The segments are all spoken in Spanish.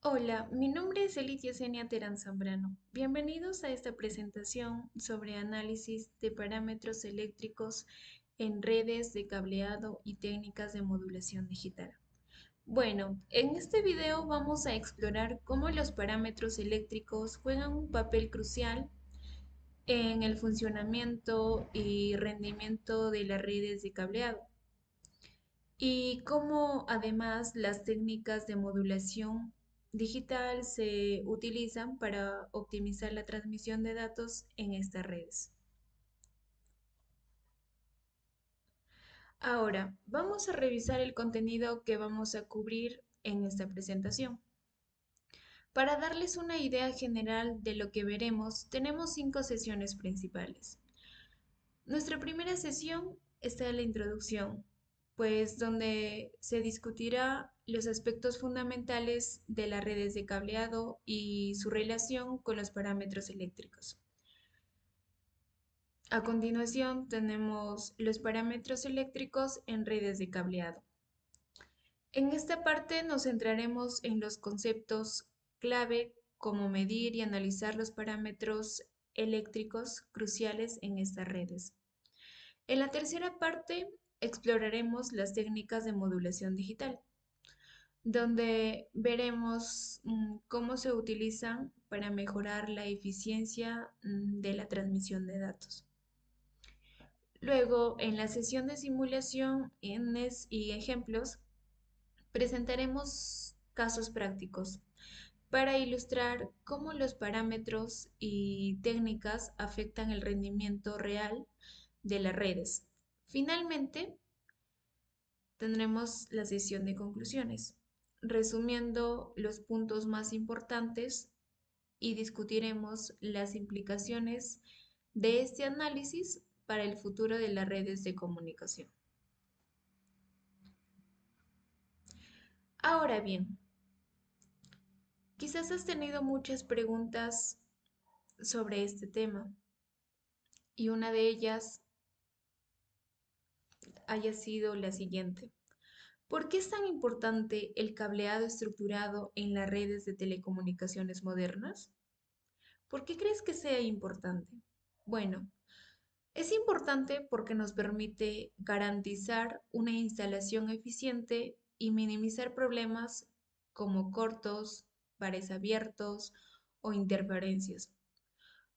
Hola, mi nombre es Elit Yesenia Terán Zambrano. Bienvenidos a esta presentación sobre análisis de parámetros eléctricos en redes de cableado y técnicas de modulación digital. Bueno, en este video vamos a explorar cómo los parámetros eléctricos juegan un papel crucial en el funcionamiento y rendimiento de las redes de cableado y cómo además las técnicas de modulación digital se utilizan para optimizar la transmisión de datos en estas redes. Ahora, vamos a revisar el contenido que vamos a cubrir en esta presentación. Para darles una idea general de lo que veremos, tenemos 5 sesiones principales. Nuestra primera sesión está en la introducción, pues donde se discutirá los aspectos fundamentales de las redes de cableado y su relación con los parámetros eléctricos. A continuación tenemos los parámetros eléctricos en redes de cableado. En esta parte nos centraremos en los conceptos clave como medir y analizar los parámetros eléctricos cruciales en estas redes. En la tercera parte exploraremos las técnicas de modulación digital, donde veremos cómo se utilizan para mejorar la eficiencia de la transmisión de datos. Luego, en la sesión de simulación y ejemplos, presentaremos casos prácticos para ilustrar cómo los parámetros y técnicas afectan el rendimiento real de las redes. Finalmente, tendremos la sesión de conclusiones, resumiendo los puntos más importantes y discutiremos las implicaciones de este análisis para el futuro de las redes de comunicación. Ahora bien, quizás has tenido muchas preguntas sobre este tema y una de ellas haya sido la siguiente. ¿Por qué es tan importante el cableado estructurado en las redes de telecomunicaciones modernas? ¿Por qué crees que sea importante? Bueno, es importante porque nos permite garantizar una instalación eficiente y minimizar problemas como cortos, pares abiertos o interferencias,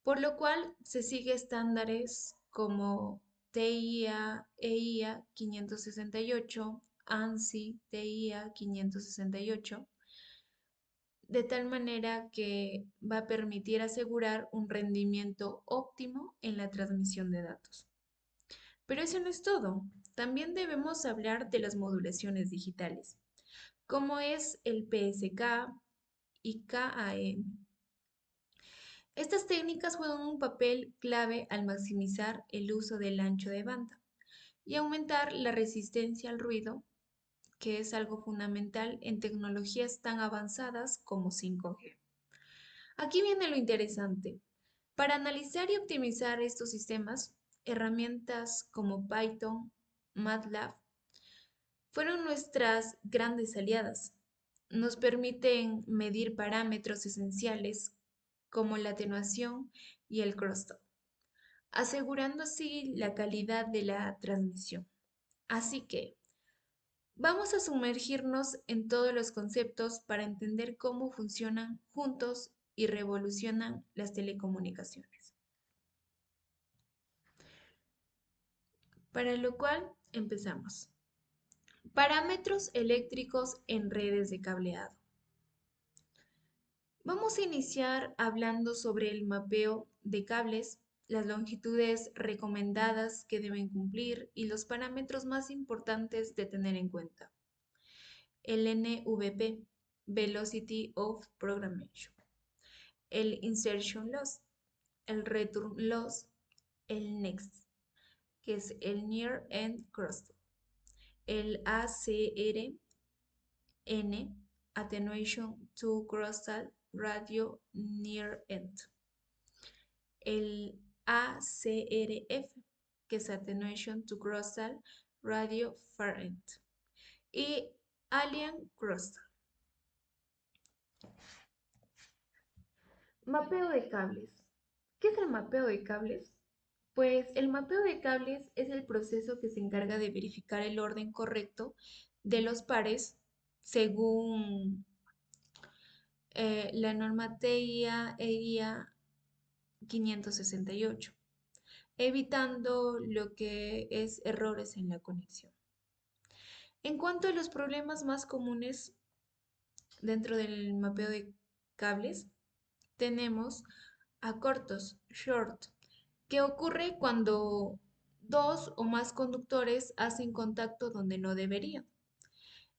por lo cual se sigue estándares como TIA, EIA 568, ANSI, TIA 568, de tal manera que va a permitir asegurar un rendimiento óptimo en la transmisión de datos. Pero eso no es todo. También debemos hablar de las modulaciones digitales, como es el PSK y KAM. Estas técnicas juegan un papel clave al maximizar el uso del ancho de banda y aumentar la resistencia al ruido, que es algo fundamental en tecnologías tan avanzadas como 5G. Aquí viene lo interesante. Para analizar y optimizar estos sistemas, herramientas como Python, MATLAB, fueron nuestras grandes aliadas. Nos permiten medir parámetros esenciales como la atenuación y el crosstalk, asegurando así la calidad de la transmisión. Así que vamos a sumergirnos en todos los conceptos para entender cómo funcionan juntos y revolucionan las telecomunicaciones. Para lo cual, empezamos. Parámetros eléctricos en redes de cableado. Vamos a iniciar hablando sobre el mapeo de cables, las longitudes recomendadas que deben cumplir y los parámetros más importantes de tener en cuenta. El NVP, Velocity of Programmation, el Insertion Loss, el Return Loss, el Next, que es el Near End Crosstalk, el ACRN, Attenuation to Crosstalk Radio Near End, el ACRF, que es Attenuation to Crosstalk Radio Far End, y Alien Crosstalk. Mapeo de cables. ¿Qué es el mapeo de cables? Pues el mapeo de cables es el proceso que se encarga de verificar el orden correcto de los pares según la norma TIA EIA 568, evitando lo que es errores en la conexión. En cuanto a los problemas más comunes dentro del mapeo de cables, tenemos a cortos, short, que ocurre cuando dos o más conductores hacen contacto donde no deberían.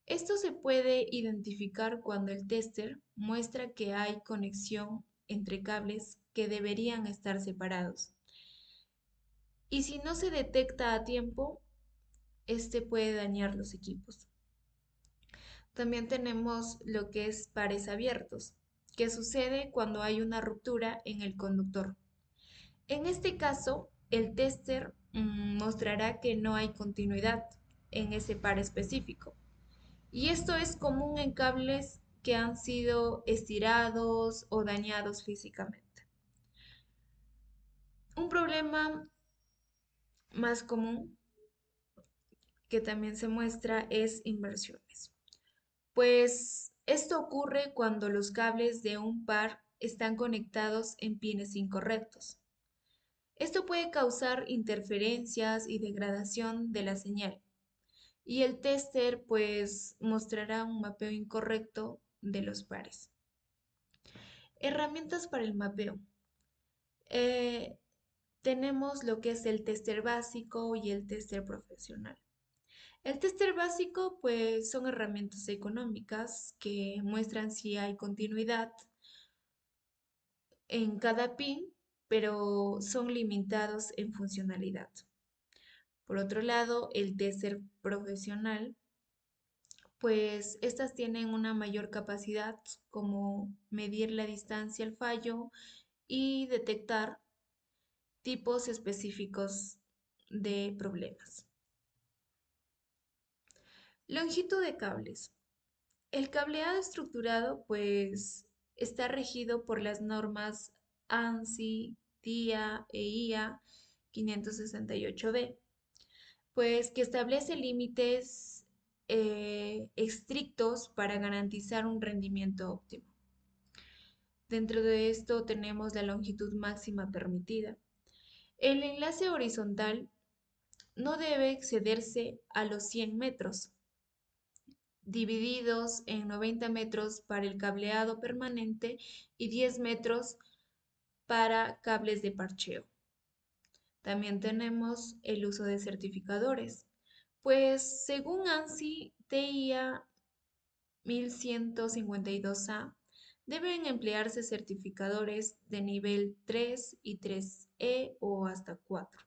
Esto se puede identificar cuando el tester muestra que hay conexión entre cables que deberían estar separados. Y si no se detecta a tiempo, este puede dañar los equipos. También tenemos lo que es pares abiertos, que sucede cuando hay una ruptura en el conductor. En este caso, el tester mostrará que no hay continuidad en ese par específico. Y esto es común en cables que han sido estirados o dañados físicamente. Un problema más común que también se muestra es inversiones. Pues esto ocurre cuando los cables de un par están conectados en pines incorrectos. Esto puede causar interferencias y degradación de la señal. Y el tester pues mostrará un mapeo incorrecto de los pares. Herramientas para el mapeo. Eh, tenemos lo que es el tester básico y el tester profesional. El tester básico pues son herramientas económicas que muestran si hay continuidad en cada pin, pero son limitados en funcionalidad. Por otro lado, el tester profesional pues estas tienen una mayor capacidad como medir la distancia al fallo y detectar tipos específicos de problemas. Longitud de cables. El cableado estructurado pues está regido por las normas ANSI, TIA e IA 568B, pues que establece límites estrictos para garantizar un rendimiento óptimo. Dentro de esto tenemos la longitud máxima permitida. El enlace horizontal no debe excederse a los 100 metros, divididos en 90 metros para el cableado permanente y 10 metros para cables de parcheo. También tenemos el uso de certificadores, pues según ANSI TIA 1152A, deben emplearse certificadores de nivel 3 y 3E o hasta 4,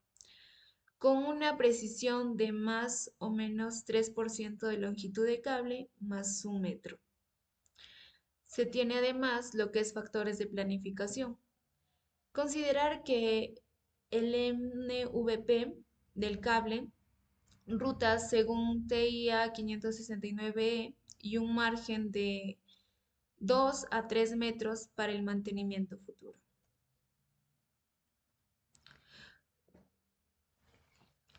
con una precisión de más o menos 3% de longitud de cable más 1 metro. Se tiene además lo que es factores de planificación. Considerar que el NVP del cable, rutas según TIA 569E y un margen de 2 a 3 metros para el mantenimiento futuro.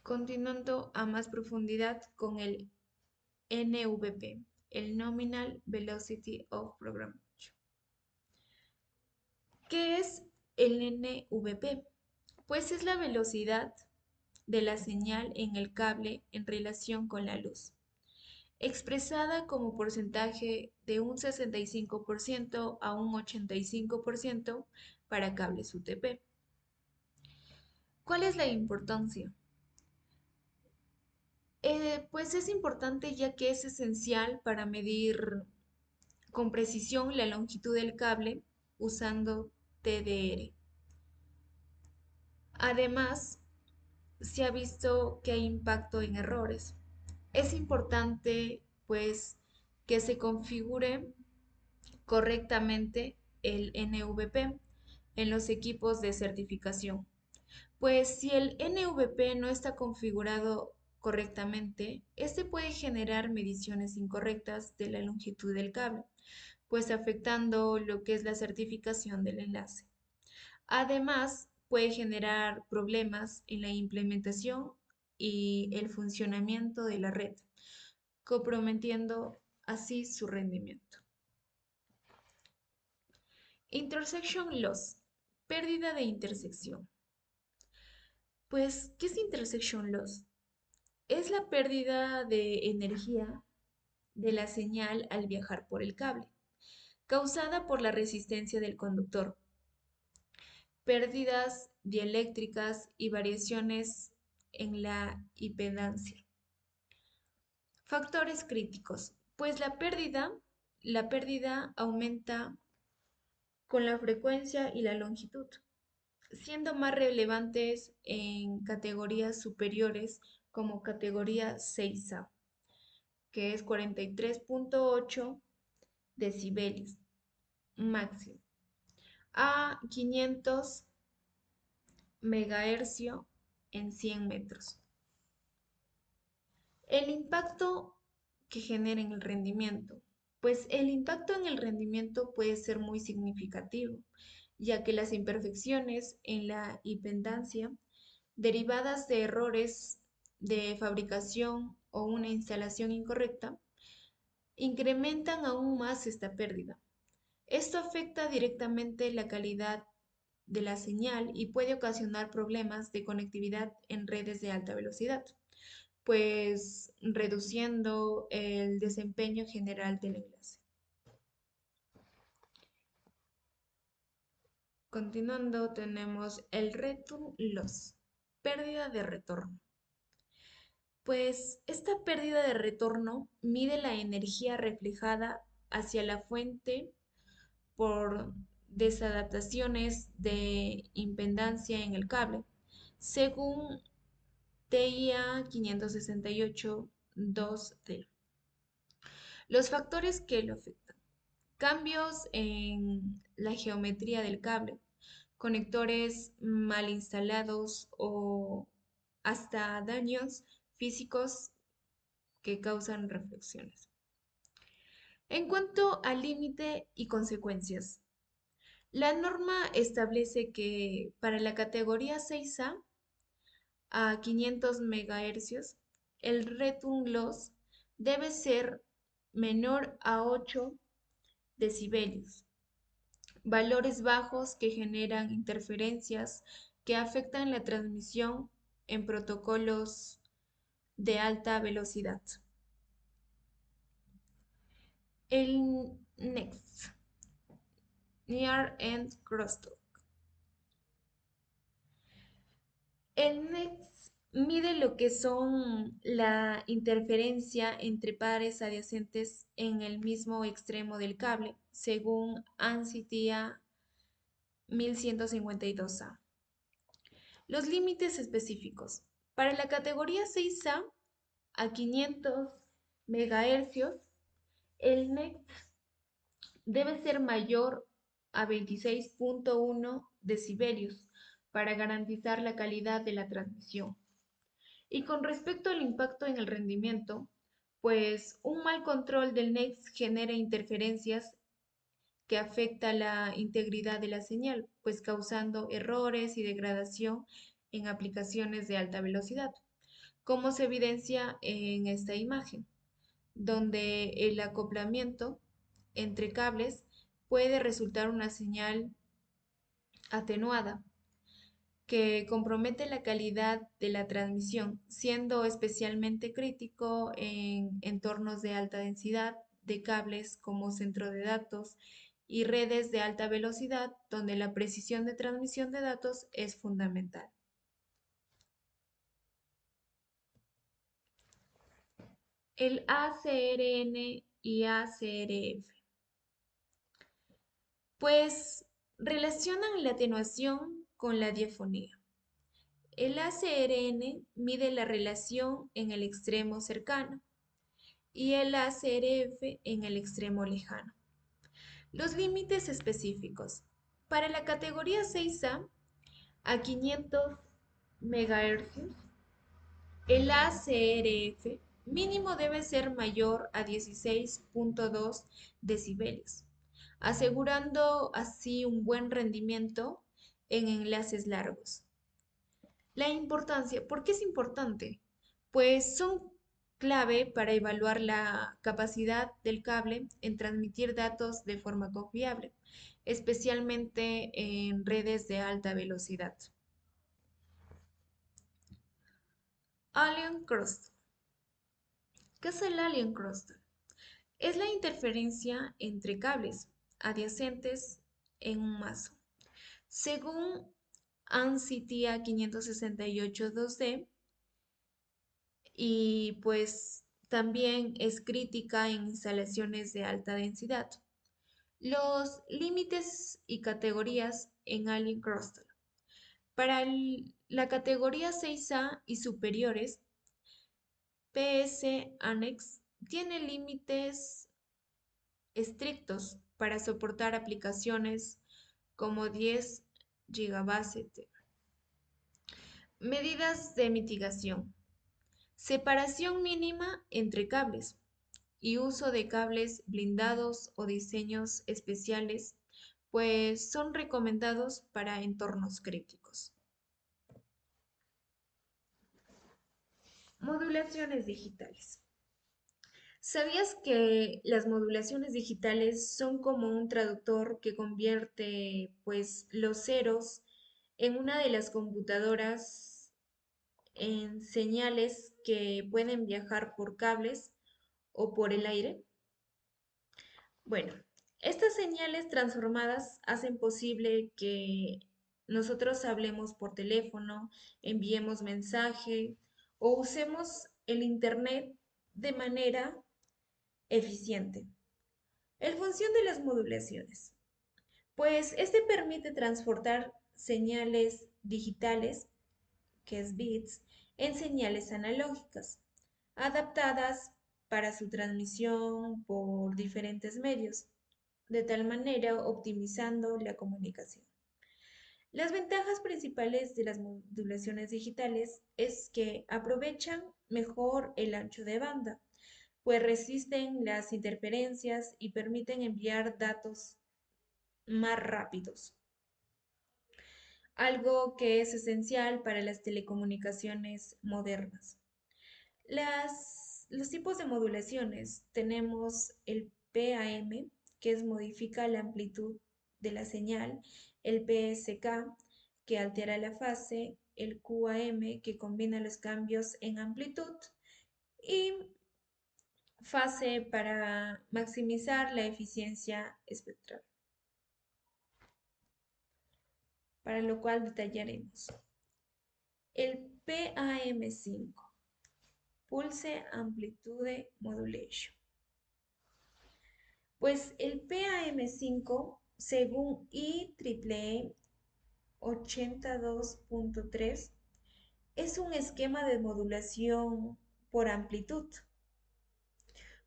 Continuando a más profundidad con el NVP, el Nominal Velocity of Programmation. ¿Qué es el NVP? Pues es la velocidad de la señal en el cable en relación con la luz, expresada como porcentaje de un 65% a un 85% para cables UTP. ¿Cuál es la importancia? Pues es importante ya que es esencial para medir con precisión la longitud del cable usando TDR. Además, se ha visto que hay impacto en errores. Es importante pues que se configure correctamente el NVP en los equipos de certificación. Pues si el NVP no está configurado correctamente, este puede generar mediciones incorrectas de la longitud del cable, pues afectando lo que es la certificación del enlace. Además, puede generar problemas en la implementación y el funcionamiento de la red, comprometiendo así su rendimiento. Intersection loss, pérdida de intersección. Pues, ¿qué es intersection loss? Es la pérdida de energía de la señal al viajar por el cable, causada por la resistencia del conductor, pérdidas dieléctricas y variaciones en la impedancia. Factores críticos, pues la pérdida aumenta con la frecuencia y la longitud, siendo más relevantes en categorías superiores como categoría 6A, que es 43.8 decibelios máximo, a 500 megahercio en 100 metros. El impacto que genera en el rendimiento. Pues el impacto en el rendimiento puede ser muy significativo, ya que las imperfecciones en la impedancia derivadas de errores de fabricación o una instalación incorrecta incrementan aún más esta pérdida. Esto afecta directamente la calidad de la señal y puede ocasionar problemas de conectividad en redes de alta velocidad, pues reduciendo el desempeño general del enlace. Continuando, tenemos el return loss, pérdida de retorno. Pues esta pérdida de retorno mide la energía reflejada hacia la fuente por desadaptaciones de impedancia en el cable, según TIA 568-2D. Los factores que lo afectan. Cambios en la geometría del cable, conectores mal instalados o hasta daños físicos que causan reflexiones. En cuanto al límite y consecuencias, la norma establece que para la categoría 6A a 500 MHz, el return loss debe ser menor a 8 decibelios, valores bajos que generan interferencias que afectan la transmisión en protocolos de alta velocidad. El NEXT, Near End Crosstalk. El NEXT mide lo que son la interferencia entre pares adyacentes en el mismo extremo del cable, según ANSI TIA 1152A. Los límites específicos. Para la categoría 6A a 500 MHz, el NEXT debe ser mayor a 26.1 decibelios para garantizar la calidad de la transmisión. Y con respecto al impacto en el rendimiento, pues un mal control del NEXT genera interferencias que afecta la integridad de la señal, pues causando errores y degradación en aplicaciones de alta velocidad, como se evidencia en esta imagen, donde el acoplamiento entre cables puede resultar una señal atenuada que compromete la calidad de la transmisión, siendo especialmente crítico en entornos de alta densidad de cables como centro de datos y redes de alta velocidad, donde la precisión de transmisión de datos es fundamental. El ACRN y ACRF, pues relacionan la atenuación con la diafonía. El ACRN mide la relación en el extremo cercano y el ACRF en el extremo lejano. Los límites específicos. Para la categoría 6A a 500 MHz, el ACRF mínimo debe ser mayor a 16.2 decibelios, asegurando así un buen rendimiento en enlaces largos. La importancia, ¿por qué es importante? Pues son clave para evaluar la capacidad del cable en transmitir datos de forma confiable, especialmente en redes de alta velocidad. Alien crustal. ¿Qué es el alien crustal? Es la interferencia entre cables adyacentes en un mazo. Según ANSI TIA 568-2D, y pues también es crítica en instalaciones de alta densidad. Los límites y categorías en Alien Crustal. Para la categoría 6A y superiores, PS Annex tiene límites estrictos para soportar aplicaciones como 10 GB. Medidas de mitigación. Separación mínima entre cables y uso de cables blindados o diseños especiales, pues son recomendados para entornos críticos. Modulaciones digitales. ¿Sabías que las modulaciones digitales son como un traductor que convierte pues los ceros en una de las computadoras en señales que pueden viajar por cables o por el aire? Bueno, estas señales transformadas hacen posible que nosotros hablemos por teléfono, enviemos mensaje o usemos el Internet de manera eficiente. El función de las modulaciones. Pues este permite transportar señales digitales, que es bits, en señales analógicas, adaptadas para su transmisión por diferentes medios, de tal manera optimizando la comunicación. Las ventajas principales de las modulaciones digitales es que aprovechan mejor el ancho de banda, pues resisten las interferencias y permiten enviar datos más rápidos, algo que es esencial para las telecomunicaciones modernas. Los tipos de modulaciones, tenemos el PAM, que modifica la amplitud de la señal, el PSK, que altera la fase, el QAM, que combina los cambios en amplitud, y fase para maximizar la eficiencia espectral, para lo cual detallaremos. El PAM5, Pulse Amplitude Modulation. Pues el PAM5, según IEEE 82.3, es un esquema de modulación por amplitud,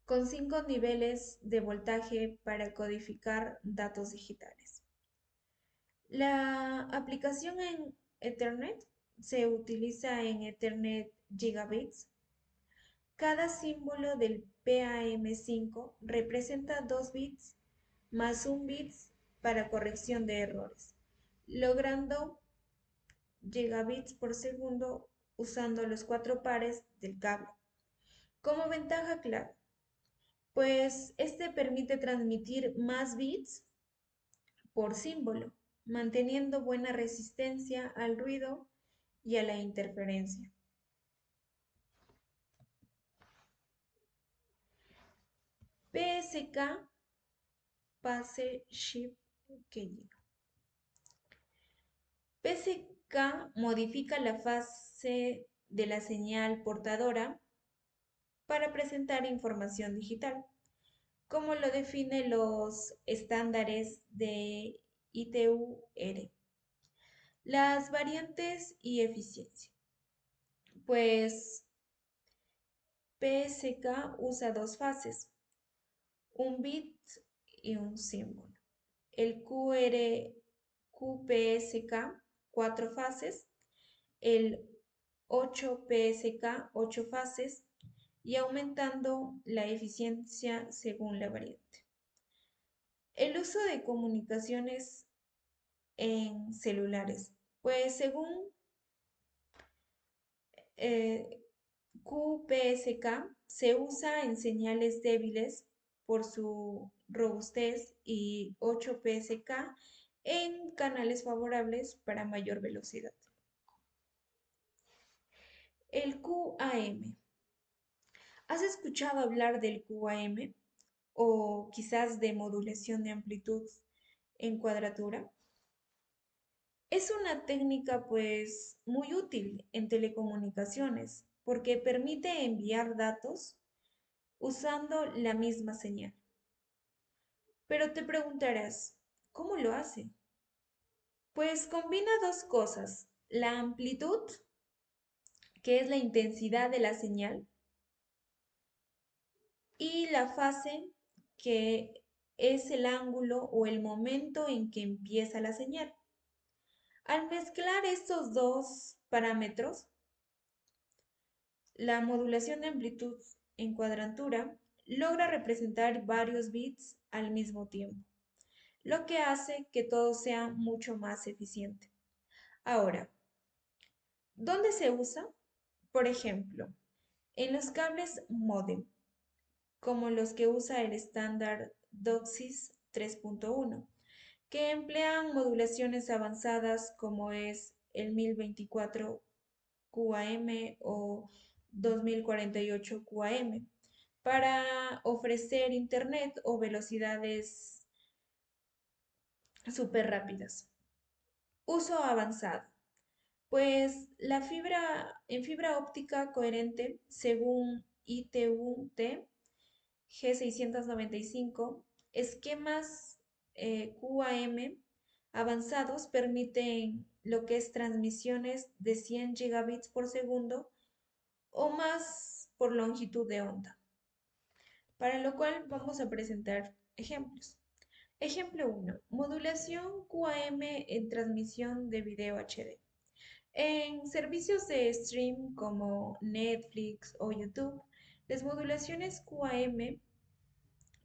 con 5 niveles de voltaje para codificar datos digitales. La aplicación en Ethernet se utiliza en Ethernet Gigabits. Cada símbolo del PAM5 representa 2 bits más 1 bits para corrección de errores, logrando gigabits por segundo usando los 4 pares del cable. Como ventaja clave, pues este permite transmitir más bits por símbolo, manteniendo buena resistencia al ruido y a la interferencia. PSK, Phase Shift Keying. PSK modifica la fase de la señal portadora para presentar información digital, como lo definen los estándares de ITU-R. Las variantes y eficiencia. Pues PSK usa 2 fases, un bit y un símbolo. El QPSK, 4 fases. El 8PSK, 8 fases, y aumentando la eficiencia según la variante. El uso de comunicaciones en celulares. Pues según eh, QPSK, se usa en señales débiles por su robustez y 8PSK en canales favorables para mayor velocidad. El QAM. ¿Has escuchado hablar del QAM o quizás de modulación de amplitud en cuadratura? Es una técnica pues muy útil en telecomunicaciones porque permite enviar datos usando la misma señal. Pero te preguntarás, ¿cómo lo hace? Pues combina dos cosas, la amplitud, que es la intensidad de la señal, y la fase, que es el ángulo o el momento en que empieza la señal. Al mezclar estos dos parámetros, la modulación de amplitud en cuadratura logra representar varios bits al mismo tiempo, lo que hace que todo sea mucho más eficiente. Ahora, ¿dónde se usa? Por ejemplo, en los cables modem, como los que usa el estándar DOCSIS 3.1, que emplean modulaciones avanzadas como es el 1024 QAM o 2048 QAM para ofrecer internet o velocidades súper rápidas. Uso avanzado. Pues en fibra óptica coherente, según ITU-T G695, esquemas QAM avanzados permiten lo que es transmisiones de 100 gigabits por segundo o más por longitud de onda, para lo cual vamos a presentar ejemplos. Ejemplo 1. Modulación QAM en transmisión de video HD. En servicios de stream como Netflix o YouTube, las modulaciones QAM,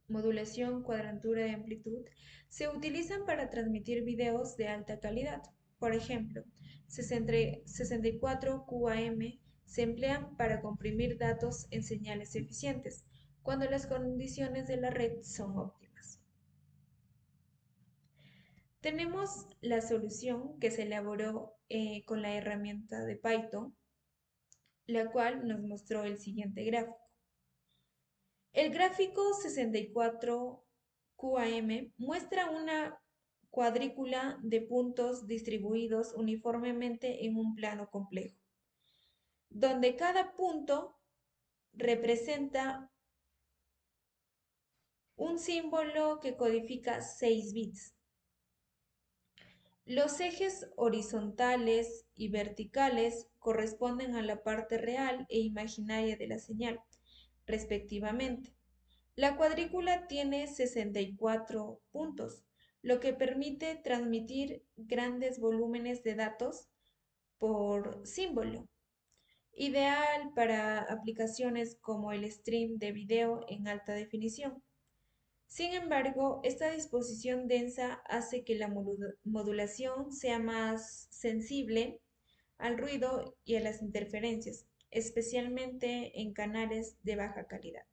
modulación cuadratura de amplitud, se utilizan para transmitir videos de alta calidad. Por ejemplo, 64 QAM se emplean para comprimir datos en señales eficientes, cuando las condiciones de la red son óptimas. Tenemos la solución que se elaboró con la herramienta de Python, la cual nos mostró el siguiente gráfico. El gráfico 64 QAM muestra una cuadrícula de puntos distribuidos uniformemente en un plano complejo, donde cada punto representa un símbolo que codifica 6 bits. Los ejes horizontales y verticales corresponden a la parte real e imaginaria de la señal, respectivamente. La cuadrícula tiene 64 puntos, lo que permite transmitir grandes volúmenes de datos por símbolo, ideal para aplicaciones como el stream de video en alta definición. Sin embargo, esta disposición densa hace que la modulación sea más sensible al ruido y a las interferencias, especialmente en canales de baja calidad.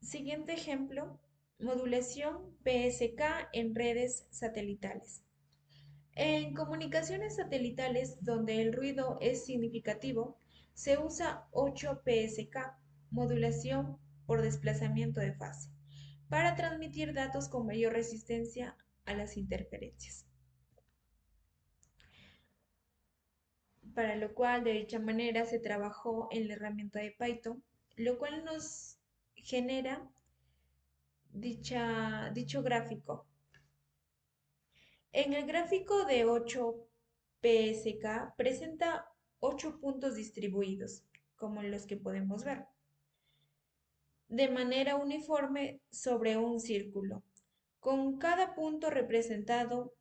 Siguiente ejemplo, modulación PSK en redes satelitales. En comunicaciones satelitales donde el ruido es significativo, se usa 8PSK, modulación por desplazamiento de fase, para transmitir datos con mayor resistencia a las interferencias. Para lo cual, de dicha manera, se trabajó en la herramienta de Python, lo cual nos genera dicho gráfico. En el gráfico de 8PSK presenta 8 puntos distribuidos, como los que podemos ver, de manera uniforme sobre un círculo, con cada punto representando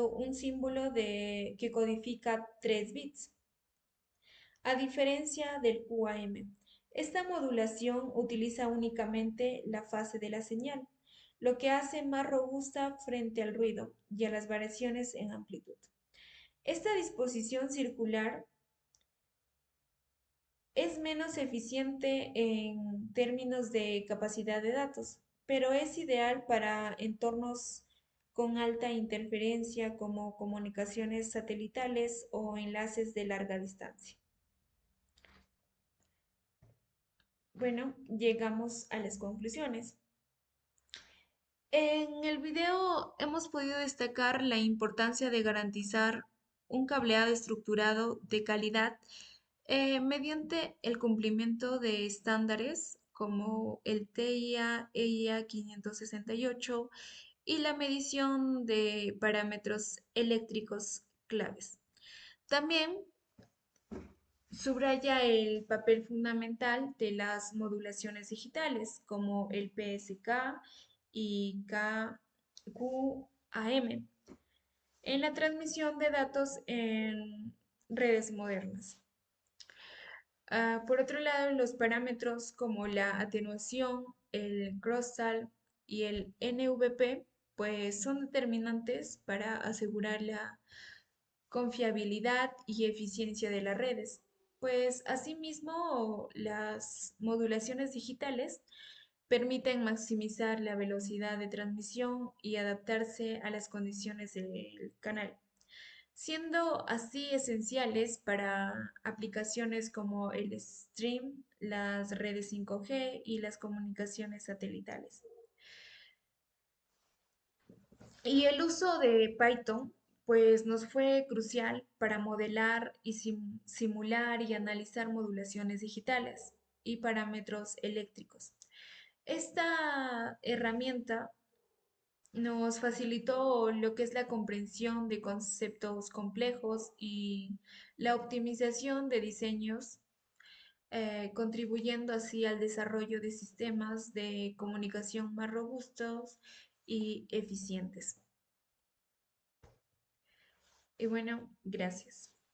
un símbolo que codifica 3 bits. A diferencia del QAM, Esta modulación utiliza únicamente la fase de la señal, lo que hace más robusta frente al ruido y a las variaciones en amplitud. Esta disposición circular es menos eficiente en términos de capacidad de datos, pero es ideal para entornos con alta interferencia como comunicaciones satelitales o enlaces de larga distancia. Bueno, llegamos a las conclusiones. En el video hemos podido destacar la importancia de garantizar un cableado estructurado de calidad mediante el cumplimiento de estándares como el TIA EIA 568 y la medición de parámetros eléctricos claves. También subraya el papel fundamental de las modulaciones digitales como el PSK y QAM en la transmisión de datos en redes modernas. Por otro lado, los parámetros como la atenuación, el crosstalk y el NVP pues son determinantes para asegurar la confiabilidad y eficiencia de las redes. Pues asimismo, las modulaciones digitales permiten maximizar la velocidad de transmisión y adaptarse a las condiciones del canal, siendo así esenciales para aplicaciones como el stream, las redes 5G y las comunicaciones satelitales. Y el uso de Python, pues nos fue crucial para modelar y simular y analizar modulaciones digitales y parámetros eléctricos. Esta herramienta nos facilitó lo que es la comprensión de conceptos complejos y la optimización de diseños, contribuyendo así al desarrollo de sistemas de comunicación más robustos y eficientes. Y bueno, gracias.